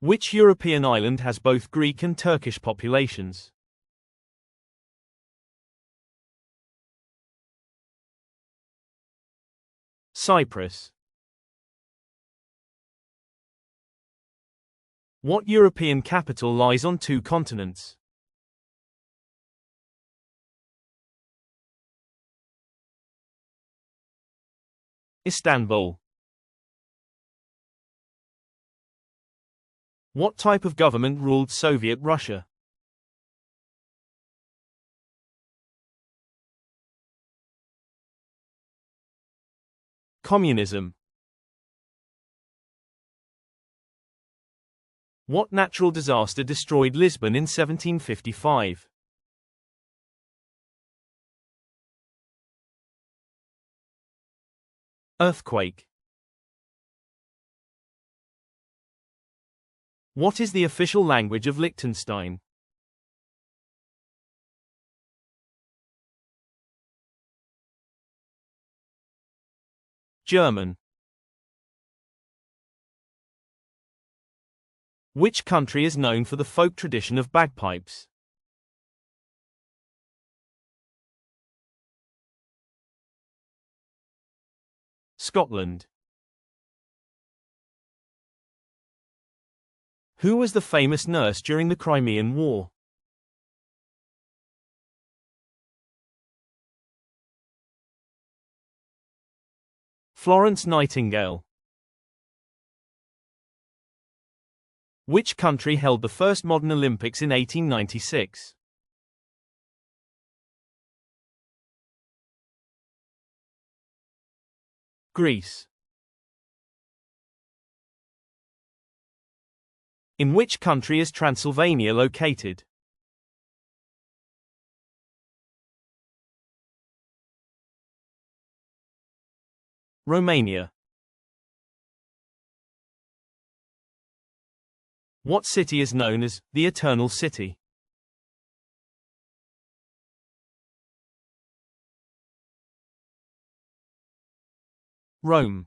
Which European island has both Greek and Turkish populations? Cyprus. What European capital lies on two continents? Istanbul. What type of government ruled Soviet Russia? Communism. What natural disaster destroyed Lisbon in 1755? Earthquake. What is the official language of Liechtenstein? German. Which country is known for the folk tradition of bagpipes? Scotland. Who was the famous nurse during the Crimean War? Florence Nightingale. Which country held the first modern Olympics in 1896? Greece. In which country is Transylvania located? Romania. What city is known as the Eternal City? Rome.